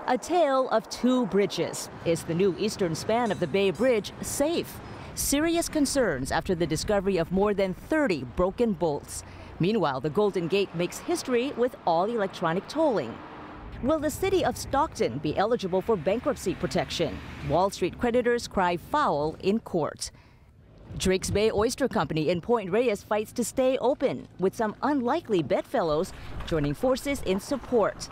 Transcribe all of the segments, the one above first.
A tale of two bridges. Is the new eastern span of the Bay Bridge safe? Serious concerns after the discovery of more than 30 broken bolts. Meanwhile, the Golden Gate makes history with all electronic tolling. Will the city of Stockton be eligible for bankruptcy protection? Wall Street creditors cry foul in court. Drake's Bay Oyster Company in Point Reyes fights to stay open, with some unlikely bedfellows joining forces in support.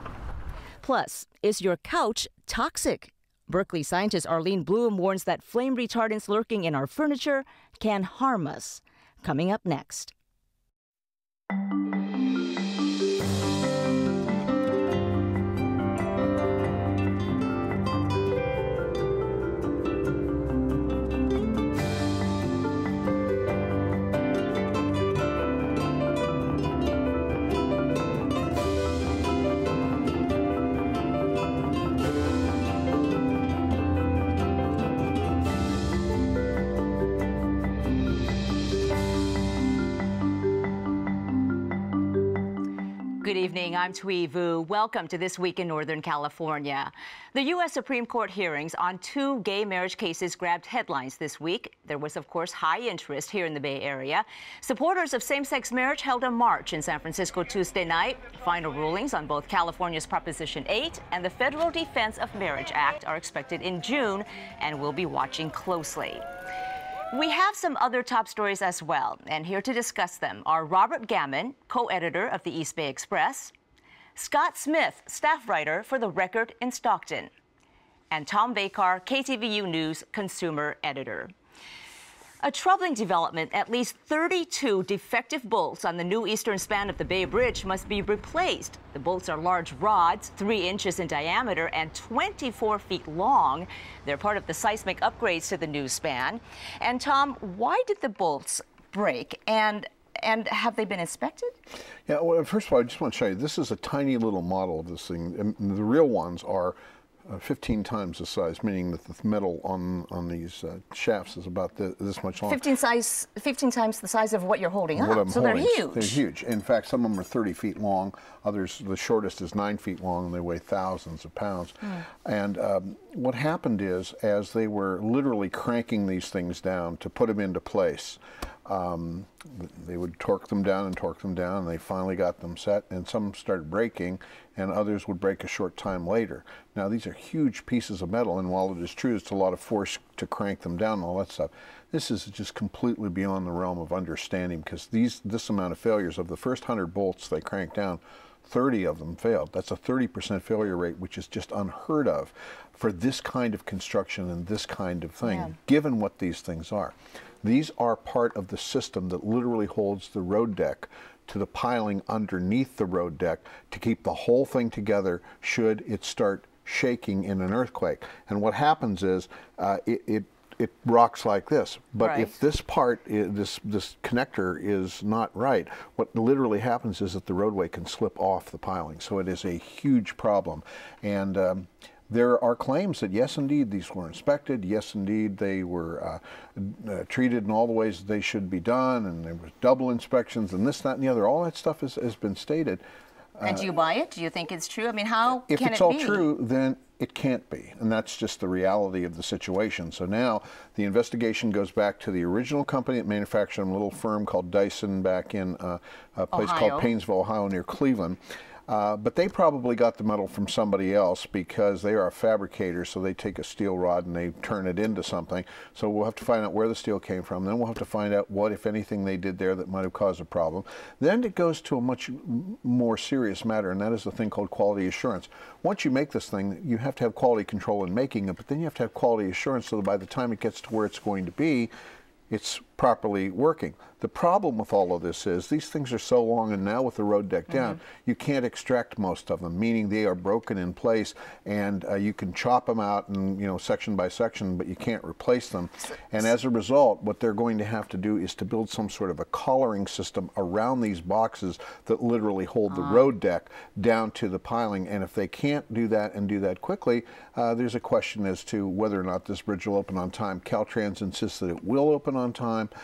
Plus, is your couch toxic? Berkeley scientist Arlene Blum warns that flame retardants lurking in our furniture can harm us. Coming up next. Good evening, I'm Thuy Vu. Welcome to This Week in Northern California. The U.S. Supreme Court hearings on two gay marriage cases grabbed headlines this week. There was, of course, high interest here in the Bay Area. Supporters of same-sex marriage held a march in San Francisco Tuesday night. Final rulings on both California's Proposition 8 and the Federal Defense of Marriage Act are expected in June, and we'll be watching closely. We have some other top stories as well, and here to discuss them are Robert Gammon, co-editor of the East Bay Express, Scott Smith, staff writer for The Record in Stockton, and Tom Bakar, KTVU News consumer editor. A troubling development: at least 32 defective bolts on the new eastern span of the Bay Bridge must be replaced. The bolts are large rods, 3 inches in diameter and 24 feet long. They're part of the seismic upgrades to the new span. And Tom, why did the bolts break? And have they been inspected? Yeah, well, first of all, I just want to show you, this is a tiny little model of this thing. And the real ones are 15 times the size, meaning that the metal on these shafts is about this much long. 15 times the size of what you're holding up. So they're huge. They're huge. In fact, some of them are 30 feet long. Others, the shortest is 9 feet long, and they weigh thousands of pounds. And what happened is, as they were literally cranking these things down to put them into place, they would torque them down, and they finally got them set, and some started breaking, and others would break a short time later. Now, these are huge pieces of metal, and while it is true it's a lot of force to crank them down and all that stuff, this is just completely beyond the realm of understanding, because this amount of failures, of the first 100 bolts they cranked down, 30 of them failed. That's a 30% failure rate, which is just unheard of for this kind of construction and this kind of thing, given what these things are. These are part of the system that literally holds the road deck to the piling underneath the road deck to keep the whole thing together should it start shaking in an earthquake. And what happens is it rocks like this. But if this part, this connector is not right, what literally happens is that the roadway can slip off the piling. So it is a huge problem. And there are claims that, yes, indeed, these were inspected. Yes, indeed, they were treated in all the ways that they should be done, and there was double inspections and this, that, and the other. All that stuff has been stated. And do you buy it? Do you think it's true? I mean, how can it be? If it's all true, then it can't be. And that's just the reality of the situation. So now the investigation goes back to the original company that manufactured them, a little firm called Dyson back in a place called Painesville, Ohio, near Cleveland. But they probably got the metal from somebody else, because they are a fabricator, so they take a steel rod and they turn it into something. So we'll have to find out where the steel came from. Then we'll have to find out what, if anything, they did there that might have caused a problem. Then it goes to a much more serious matter, and that is the thing called quality assurance. Once you make this thing, you have to have quality control in making it, but then you have to have quality assurance so that by the time it gets to where it's going to be, it's properly working. The problem with all of this is these things are so long, and now with the road deck down, you can't extract most of them, meaning they are broken in place, and you can chop them out and, you know, section by section, but you can't replace them. And as a result, what they're going to have to do is to build some sort of a collaring system around these boxes that literally hold the road deck down to the piling. And if they can't do that and do that quickly, there's a question as to whether or not this bridge will open on time. Caltrans insists that it will open on time. time.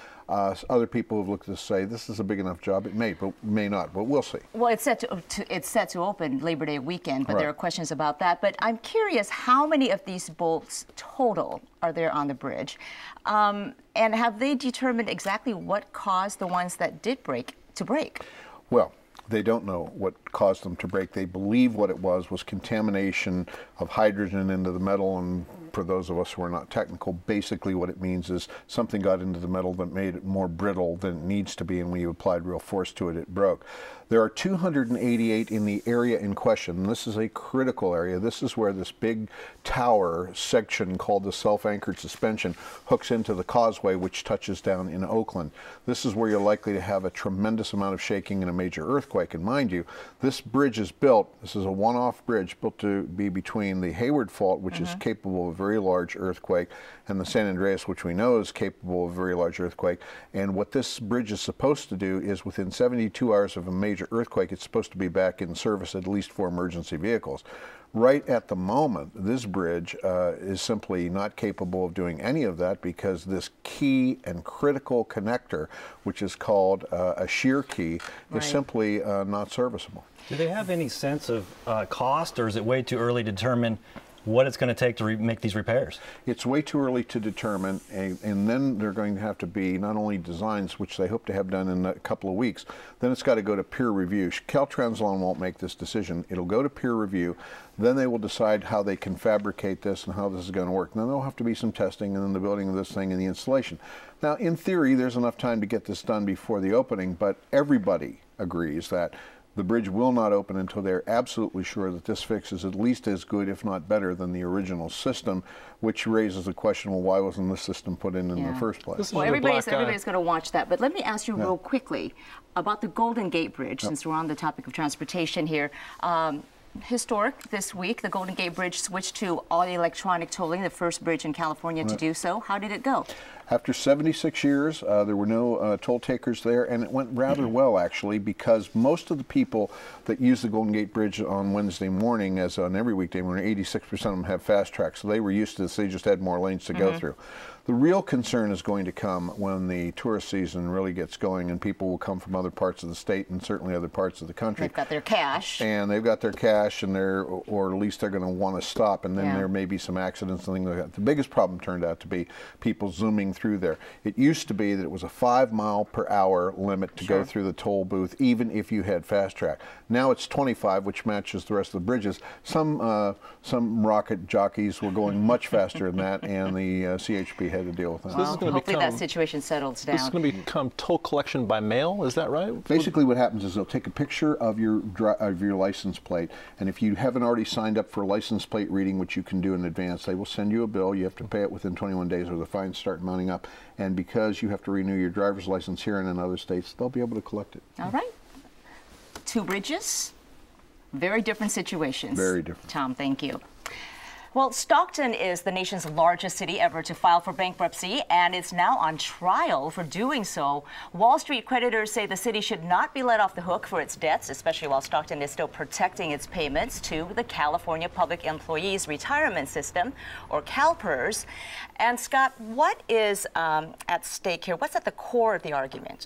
Other people have looked at this and say this is a big enough job. It may, but may not. But we'll see. Well, it's set to open Labor Day weekend, but there are questions about that. But I'm curious, how many of these bolts total are there on the bridge, and have they determined exactly what caused the ones that did break to break? Well, they don't know what caused them to break. They believe what it was contamination of hydrogen into the metal, and for those of us who are not technical, basically what it means is something got into the metal that made it more brittle than it needs to be, and when you applied real force to it, it broke. There are 288 in the area in question, and this is a critical area. This is where this big tower section called the self-anchored suspension hooks into the causeway, which touches down in Oakland. This is where you're likely to have a tremendous amount of shaking and a major earthquake. And mind you, this bridge is built, this is a one-off bridge built to be between the Hayward Fault, which is capable of a very large earthquake, and the San Andreas, which we know is capable of a very large earthquake. And what this bridge is supposed to do is within 72 hours of a major earthquake, it's supposed to be back in service, at least for emergency vehicles. Right at the moment, this bridge is simply not capable of doing any of that because this key and critical connector, which is called a shear key, is simply not serviceable. Do they have any sense of cost, or is it way too early to determine what it's going to take to make these repairs? It's way too early to determine, and then they're going to have to be not only designs, which they hope to have done in a couple of weeks, then it's got to go to peer review. Caltrans alone won't make this decision. It'll go to peer review, then they will decide how they can fabricate this and how this is going to work. And then there'll have to be some testing, and then the building of this thing and the installation. Now, in theory, there's enough time to get this done before the opening, but everybody agrees that the bridge will not open until they're absolutely sure that this fix is at least as good, if not better, than the original system, which raises the question, well, why wasn't this system put in the first place? Well, everybody's going to watch that, but let me ask you real quickly about the Golden Gate Bridge, since we're on the topic of transportation here. Historic this week, the Golden Gate Bridge switched to all electronic tolling, the first bridge in California to do so. How did it go? After 76 years, there were no toll takers there, and it went rather well, actually, because most of the people that use the Golden Gate Bridge on Wednesday morning, as on every weekday morning, 86% of them have fast track, so they were used to this. They just had more lanes to go through. The real concern is going to come when the tourist season really gets going, and people will come from other parts of the state and certainly other parts of the country. They've got their cash. And they've got their cash, and or at least they're going to want to stop, and then there may be some accidents and things like that. The biggest problem turned out to be people zooming through there. It used to be that it was a 5-mile-per-hour limit to go through the toll booth, even if you had fast track. Now it's 25, which matches the rest of the bridges. Some rocket jockeys were going much faster than that, and the CHP had to deal with that. So this is hopefully that situation settles down. This is going to become toll collection by mail, is that right? Basically what happens is they'll take a picture of your license plate, and if you haven't already signed up for a license plate reading, which you can do in advance, they will send you a bill. You have to pay it within 21 days or the fines start mounting up. And because you have to renew your driver's license here and in other states, they'll be able to collect it. All right. Two bridges, very different situations. Very different. Tom, thank you. Well, Stockton is the nation's largest city ever to file for bankruptcy, and it's now on trial for doing so. Wall Street creditors say the city should not be let off the hook for its debts, especially while Stockton is still protecting its payments to the California Public Employees Retirement System, or CalPERS. And Scott, what is at stake here? What's at the core of the argument?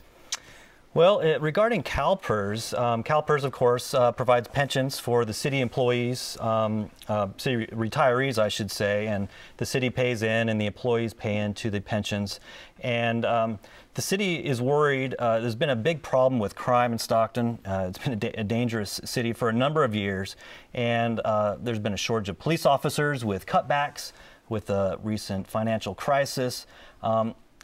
Well, regarding CalPERS, CalPERS, of course, provides pensions for the city employees, city retirees, I should say, and the city pays in and the employees pay into the pensions. And the city is worried. There's been a big problem with crime in Stockton. It's been a dangerous city for a number of years, and there's been a shortage of police officers with cutbacks, with the recent financial crisis,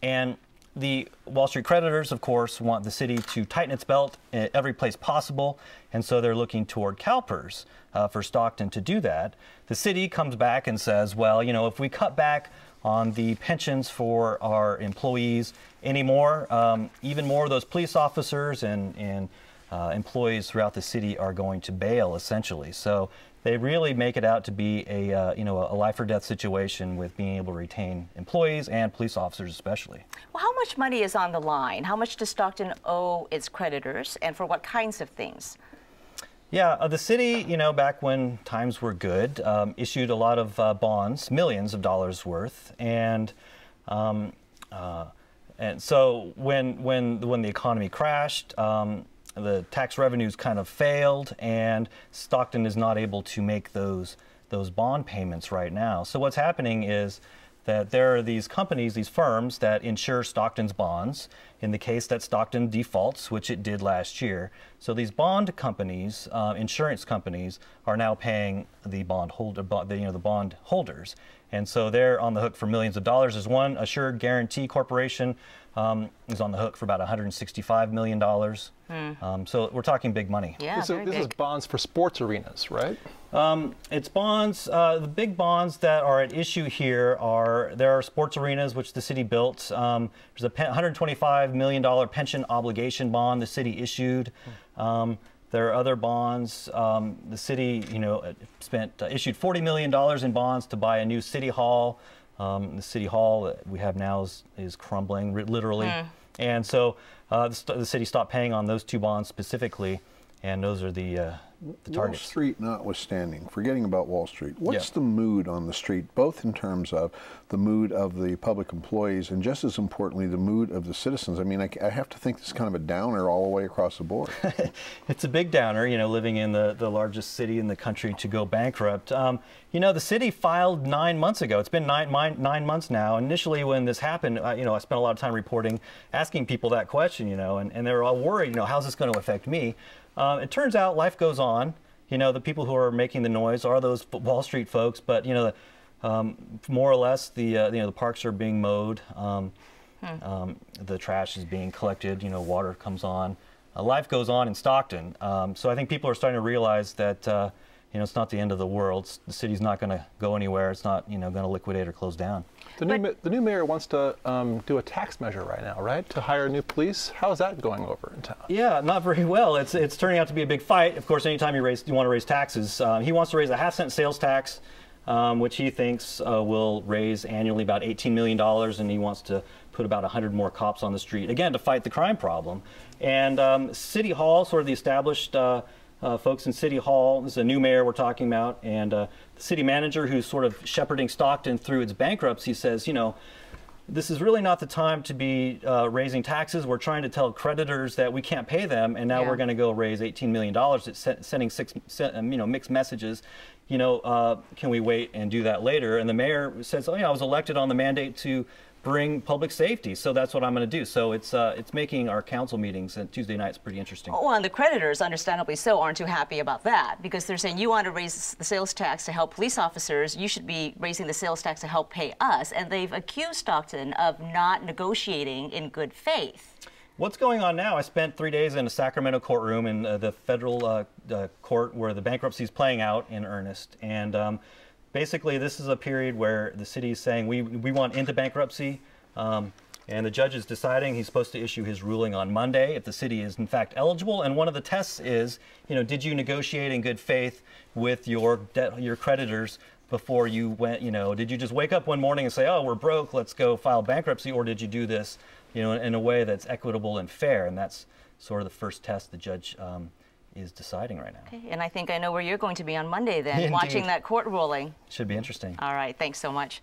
and the Wall Street creditors, of course, want the city to tighten its belt in every place possible, and so they're looking toward CalPERS for Stockton to do that. The city comes back and says, well, you know, if we cut back on the pensions for our employees anymore, even more of those police officers and employees throughout the city are going to bail, essentially. So they really make it out to be a a life or death situation with being able to retain employees and police officers especially. Well, how much money is on the line? How much does Stockton owe its creditors, and for what kinds of things? Yeah, the city, back when times were good, issued a lot of bonds, millions of dollars worth, and And so when the economy crashed, the tax revenues kind of failed, and Stockton is not able to make those bond payments right now. So what's happening is that there are these companies, these firms that insure Stockton's bonds in the case that Stockton defaults, which it did last year. So these bond companies, insurance companies, are now paying the bond holders, and so they're on the hook for millions of dollars. There's one, Assured Guarantee Corporation, is on the hook for about $165 million. So we're talking big money. Yeah, this is bonds for sports arenas, right? It's bonds. The big bonds that are at issue here there are sports arenas which the city built. There's a $125 million pension obligation bond the city issued. There are other bonds. The city, issued $40 million in bonds to buy a new city hall. The city hall that we have now is crumbling, literally. And so the city stopped paying on those two bonds specifically, and those are the targets. Wall Street notwithstanding, forgetting about Wall Street, what's the mood on the street, both in terms of the mood of the public employees and just as importantly, the mood of the citizens? I mean, I have to think this is kind of a downer all the way across the board. It's a big downer, living in the largest city in the country to go bankrupt. The city filed 9 months ago. It's been nine months now. Initially, when this happened, I spent a lot of time reporting, asking people that question, and they were all worried, how's this going to affect me? It turns out life goes on. The people who are making the noise are those Wall Street folks, but more or less the parks are being mowed, the trash is being collected, water comes on. Life goes on in Stockton. So I think people are starting to realize that it's not the end of the world. The city's not going to go anywhere. It's not going to liquidate or close down. The new mayor wants to do a tax measure right now, right? To hire new police. How is that going over in town? Yeah, not very well. It's turning out to be a big fight. Of course, anytime you want to raise taxes, he wants to raise a half-cent sales tax, which he thinks will raise annually about $18 million, and he wants to put about 100 more cops on the street, again, to fight the crime problem. And City Hall, sort of the established folks in City Hall, this is a new mayor we're talking about, and the city manager who's sort of shepherding Stockton through its bankruptcy says, this is really not the time to be raising taxes. We're trying to tell creditors that we can't pay them, and now we're going to go raise $18 million. It's sending mixed messages. Can we wait and do that later? And the mayor says, I was elected on the mandate to bring public safety, so that's what I'm going to do. So it's making our council meetings and Tuesday nights pretty interesting. Well, and the creditors, understandably so, aren't too happy about that, because they're saying you want to raise the sales tax to help police officers, you should be raising the sales tax to help pay us, and they've accused Stockton of not negotiating in good faith. What's going on now? I spent 3 days in a Sacramento courtroom in the federal court where the bankruptcy is playing out in earnest, and basically, this is a period where the city is saying we want into bankruptcy, and the judge is deciding. He's supposed to issue his ruling on Monday if the city is in fact eligible. And one of the tests is, did you negotiate in good faith with your creditors before you went? Did you just wake up one morning and say, "Oh, we're broke, let's go file bankruptcy," or did you do this, in a way that's equitable and fair? And that's sort of the first test the judge is deciding right now. Okay, and I think I know where you're going to be on Monday then, Indeed. watching that court ruling. Should be interesting. All right, thanks so much.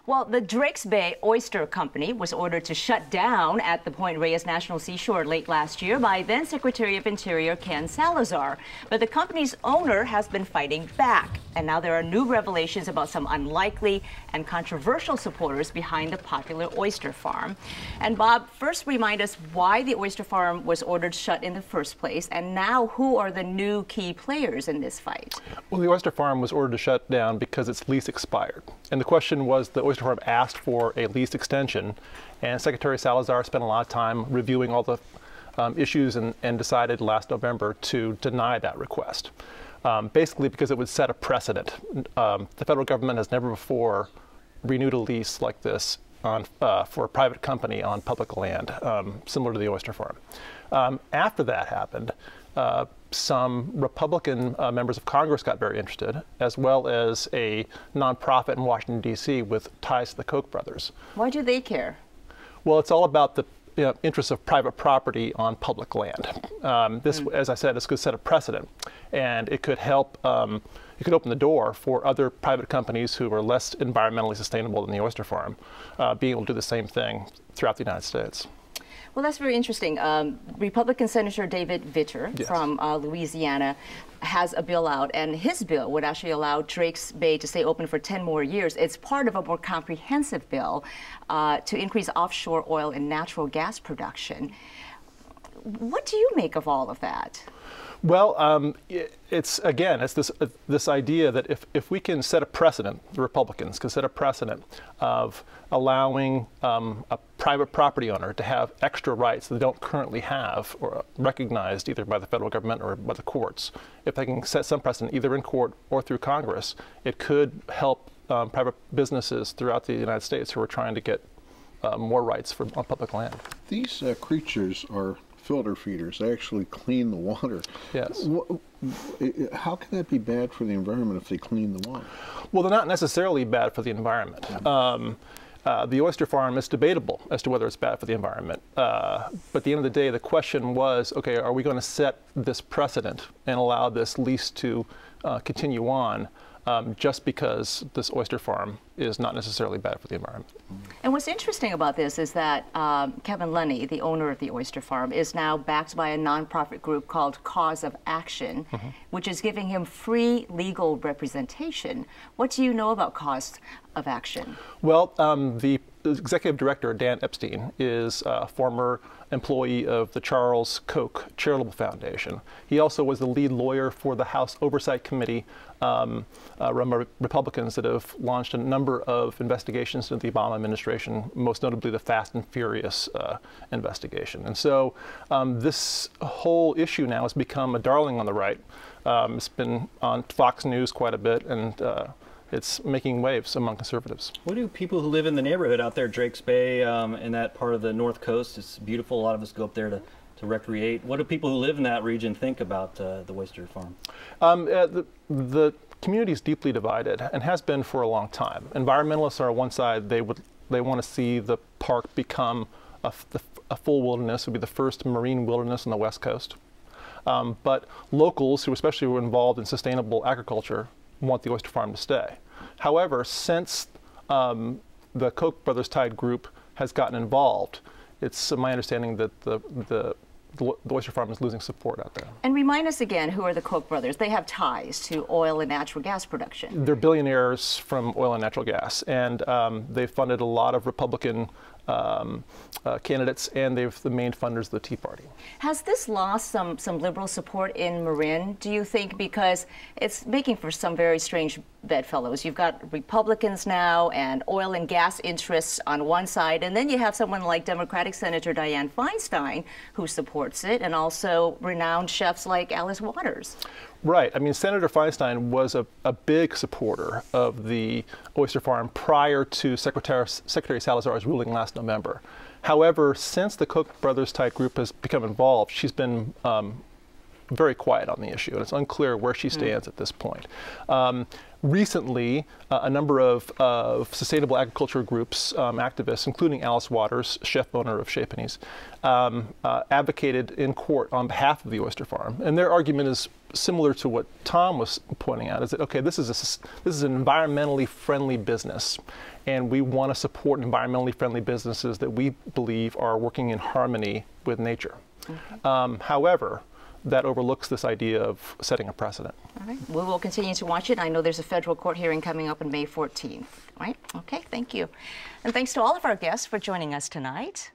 Well, the Drakes Bay Oyster Company was ordered to shut down at the Point Reyes National Seashore late last year by then Secretary of Interior Ken Salazar. But the company's owner has been fighting back. And now there are new revelations about some unlikely and controversial supporters behind the popular oyster farm. And Bob, first remind us why the oyster farm was ordered shut in the first place, and now who are the new key players in this fight? Well, the oyster farm was ordered to shut down because its lease expired. And the question was, the oyster farm asked for a lease extension, and Secretary Salazar spent a lot of time reviewing all the issues and decided last November to deny that request. Basically because it would set a precedent. The federal government has never before renewed a lease like this for a private company on public land, similar to the oyster farm. After that happened, some Republican members of Congress got very interested, as well as a nonprofit in Washington, D.C. with ties to the Koch brothers. Why do they care? Well, it's all about the interests of private property on public land. As I said, this could set a precedent, and it could help it could open the door for other private companies who are less environmentally sustainable than the Oyster Farm being able to do the same thing throughout the United States. Well, that's very interesting. Republican Senator David Vitter Yes. from Louisiana has a bill out, and his bill would actually allow Drake's Bay to stay open for 10 more years. It's part of a more comprehensive bill to increase offshore oil and natural gas production. What do you make of all of that? Well, it's this idea that if we can set a precedent, the Republicans can set a precedent of allowing a private property owner to have extra rights that they don't currently have or recognized either by the federal government or by the courts. If they can set some precedent either in court or through Congress, it could help private businesses throughout the United States who are trying to get more rights on public land. These creatures are filter feeders. They actually clean the water. Yes. How can that be bad for the environment if they clean the water? Well, they're not necessarily bad for the environment. The Oyster Farm is debatable as to whether it's bad for the environment. But at the end of the day, the question was, okay, are we going to set this precedent and allow this lease to continue on just because this oyster farm is not necessarily bad for the environment? And what's interesting about this is that Kevin Lunny, the owner of the oyster farm, is now backed by a nonprofit group called Cause of Action, which is giving him free legal representation. What do you know about Cause of Action? Well, the executive director, Dan Epstein, is a former employee of the Charles Koch Charitable Foundation. He also was the lead lawyer for the House Oversight Committee, run by Republicans that have launched a number of investigations into the Obama administration, most notably the Fast and Furious investigation. And so this whole issue now has become a darling on the right. It's been on Fox News quite a bit, and it's making waves among conservatives. What do people who live in the neighborhood out there, Drake's Bay, in that part of the North Coast? It's beautiful. A lot of us go up there to recreate. What do people who live in that region think about the oyster farm? The community is deeply divided and has been for a long time. Environmentalists are on one side. They want to see the park become a full wilderness. It would be the first marine wilderness on the West Coast. But locals, who especially were involved in sustainable agriculture, want the oyster farm to stay. However, since the Koch brothers Tide group has gotten involved, it's my understanding that the oyster farm is losing support out there. And remind us again, who are the Koch brothers? They have ties to oil and natural gas production. They're billionaires from oil and natural gas, and they've funded a lot of Republican candidates, and they're the main funders of the Tea Party. Has this lost some liberal support in Marin, do you think? Because it's making for some very strange bedfellows. You've got Republicans now and oil and gas interests on one side, and then you have someone like Democratic Senator Dianne Feinstein who supports it, and also renowned chefs like Alice Waters. Right. I mean, Senator Feinstein was a big supporter of the oyster farm prior to Secretary Salazar's ruling last November. However, since the Koch brothers Tide group has become involved, she's been very quiet on the issue, and it's unclear where she stands at this point. Recently, a number of sustainable agriculture groups, activists, including Alice Waters, chef owner of Chez Panisse, advocated in court on behalf of the oyster farm. And their argument is similar to what Tom was pointing out, is that, okay, this is an environmentally friendly business, and we want to support environmentally friendly businesses that we believe are working in harmony with nature. However, that overlooks this idea of setting a precedent. All right. We will continue to watch it. I know there's a federal court hearing coming up on May 14th. Right? Okay, thank you. And thanks to all of our guests for joining us tonight.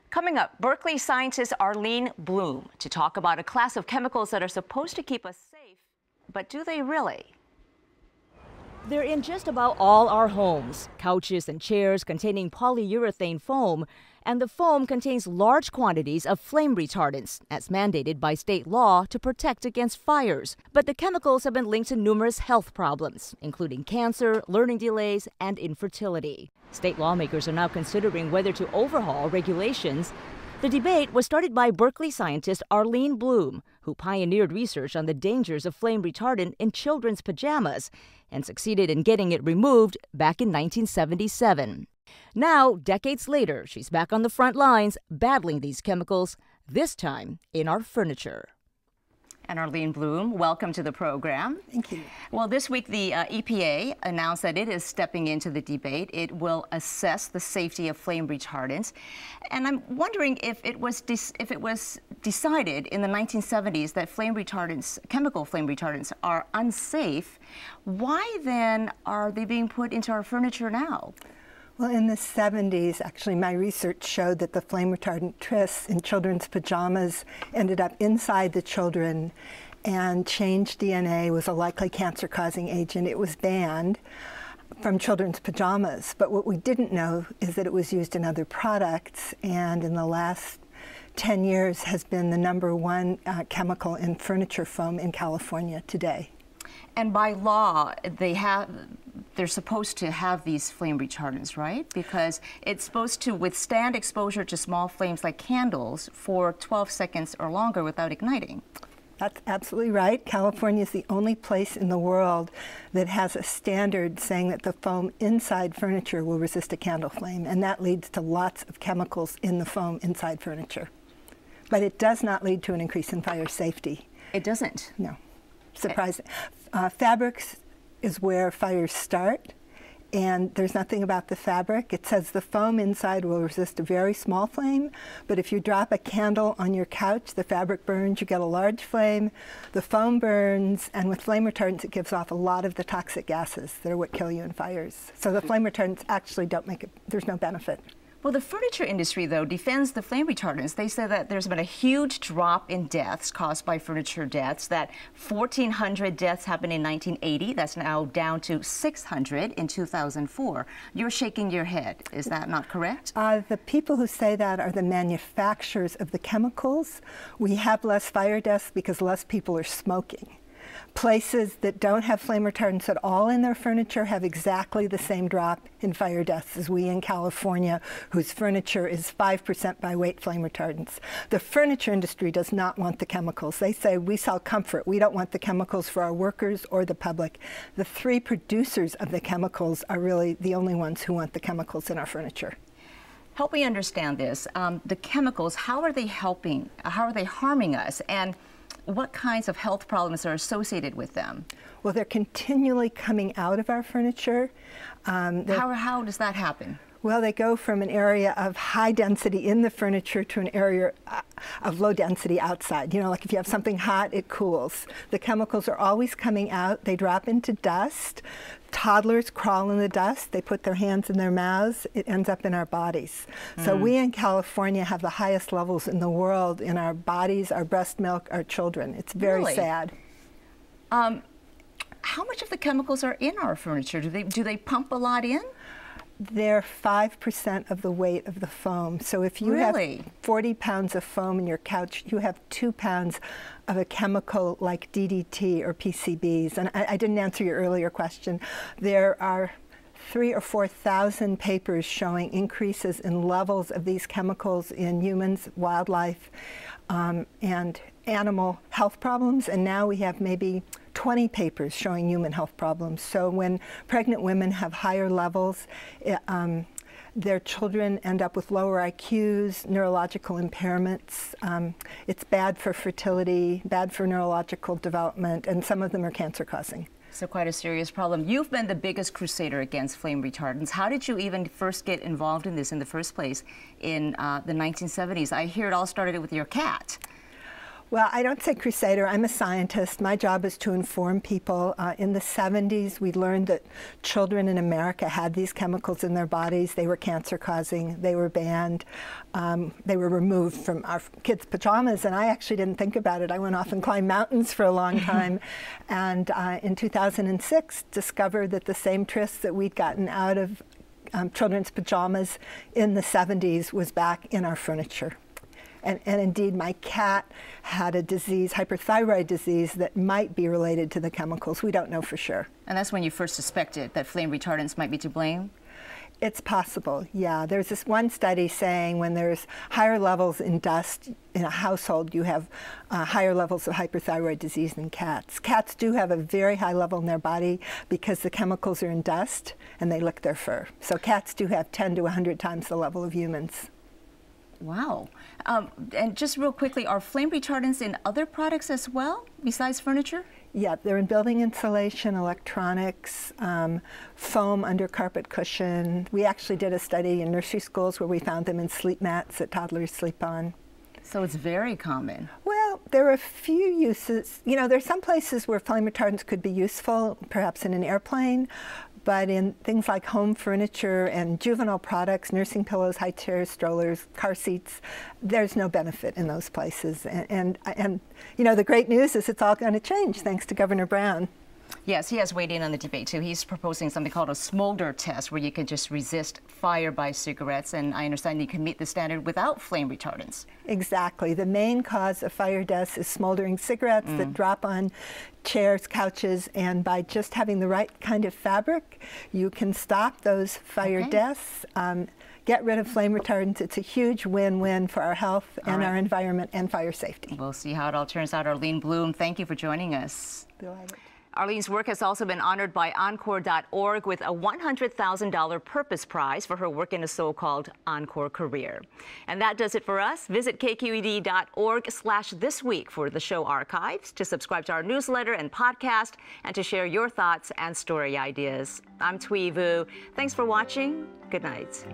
Coming up, Berkeley scientist Arlene Blum to talk about a class of chemicals that are supposed to keep us safe, but do they really? They're in just about all our homes, couches and chairs containing polyurethane foam, and the foam contains large quantities of flame retardants, as mandated by state law to protect against fires. But the chemicals have been linked to numerous health problems, including cancer, learning delays, and infertility. State lawmakers are now considering whether to overhaul regulations. The debate was started by Berkeley scientist Arlene Blum, who pioneered research on the dangers of flame retardant in children's pajamas and succeeded in getting it removed back in 1977. Now, decades later, she's back on the front lines battling these chemicals, this time in our furniture. And Arlene Blum, welcome to the program. Thank you. Well, this week the EPA announced that it is stepping into the debate. It will assess the safety of flame retardants. And I'm wondering if it was decided in the 1970s that flame retardants, chemical flame retardants, are unsafe, why then are they being put into our furniture now? Well, in the 70s, actually, my research showed that the flame retardant tris in children's pajamas ended up inside the children, and changed DNA was a likely cancer-causing agent. It was banned from children's pajamas. But what we didn't know is that it was used in other products, and in the last 10 years has been the #1 chemical in furniture foam in California today. And by law, they're supposed to have these flame retardants, right? Because it's supposed to withstand exposure to small flames like candles for 12 seconds or longer without igniting. That's absolutely right. California is the only place in the world that has a standard saying that the foam inside furniture will resist a candle flame, and that leads to lots of chemicals in the foam inside furniture. But it does not lead to an increase in fire safety. It doesn't? No. Surprising. Fabrics is where fires start, and there's nothing about the fabric. It says the foam inside will resist a very small flame, but if you drop a candle on your couch, the fabric burns, you get a large flame, the foam burns, and with flame retardants it gives off a lot of the toxic gases that are what kill you in fires. So the flame retardants actually don't make it, there's no benefit. Well, the furniture industry, though, defends the flame retardants. They say that there's been a huge drop in deaths caused by furniture deaths, that 1,400 deaths happened in 1980. That's now down to 600 in 2004. You're shaking your head. Is that not correct? The people who say that are the manufacturers of the chemicals. We have less fire deaths because less people are smoking. Places that don't have flame retardants at all in their furniture have exactly the same drop in fire deaths as we in California, whose furniture is 5% by weight flame retardants. The furniture industry does not want the chemicals. They say, we sell comfort. We don't want the chemicals for our workers or the public. The three producers of the chemicals are really the only ones who want the chemicals in our furniture. Help me understand this. The chemicals, how are they harming us? And what kinds of health problems are associated with them? Well, they're continually coming out of our furniture. How does that happen? Well, they go from an area of high density in the furniture to an area of low density outside. You know, like if you have something hot, it cools. The chemicals are always coming out. They drop into dust. Toddlers crawl in the dust. They put their hands in their mouths. It ends up in our bodies. So we in California have the highest levels in the world in our bodies, our breast milk, our children. It's very sad. How much of the chemicals are in our furniture? Do they pump a lot in? They're 5% of the weight of the foam. So if you have 40 pounds of foam in your couch, you have 2 pounds of a chemical like DDT or PCBs. And I didn't answer your earlier question. There are 3,000 or 4,000 papers showing increases in levels of these chemicals in humans, wildlife, and animal health problems. And now we have maybe 20 papers showing human health problems. So when pregnant women have higher levels, their children end up with lower IQs, neurological impairments. It's bad for fertility, bad for neurological development, and some of them are cancer-causing. So quite a serious problem. You've been the biggest crusader against flame retardants. How did you even first get involved in this in the first place in the 1970s? I hear it all started with your cat. Well, I don't say crusader. I'm a scientist. My job is to inform people. In the 70s, we learned that children in America had these chemicals in their bodies. They were cancer-causing. They were banned. They were removed from our kids' pajamas, and I actually didn't think about it. I went off and climbed mountains for a long time, and in 2006, discovered that the same tris that we'd gotten out of children's pajamas in the 70s was back in our furniture. And indeed, my cat had a disease, hyperthyroid disease, that might be related to the chemicals. We don't know for sure. And that's when you first suspected that flame retardants might be to blame? It's possible, yeah. There's this one study saying when there's higher levels in dust in a household, you have higher levels of hyperthyroid disease than cats. Cats do have a very high level in their body because the chemicals are in dust and they lick their fur. So cats do have 10 to 100 times the level of humans. Wow. And just real quickly, are flame retardants in other products as well, besides furniture? Yeah, they're in building insulation, electronics, foam under carpet cushion. We actually did a study in nursery schools where we found them in sleep mats that toddlers sleep on. So it's very common. Well, there are a few uses. You know, there's some places where flame retardants could be useful, perhaps in an airplane, but in things like home furniture and juvenile products, nursing pillows, high chairs, strollers, car seats, there's no benefit in those places. And you know, the great news is it's all going to change thanks to Governor Brown. Yes, he has weighed in on the debate too. He's proposing something called a smolder test, where you can just resist fire by cigarettes, and I understand you can meet the standard without flame retardants. Exactly. The main cause of fire deaths is smoldering cigarettes that drop on chairs, couches, and by just having the right kind of fabric, you can stop those fire deaths. Get rid of flame retardants. It's a huge win-win for our health and our environment and fire safety. We'll see how it all turns out. Arlene Blum, thank you for joining us. Delighted. Arlene's work has also been honored by Encore.org with a $100,000 Purpose Prize for her work in a so-called Encore career. And that does it for us. Visit KQED.org/thisweek for the show archives, to subscribe to our newsletter and podcast, and to share your thoughts and story ideas. I'm Thuy Vu. Thanks for watching. Good night.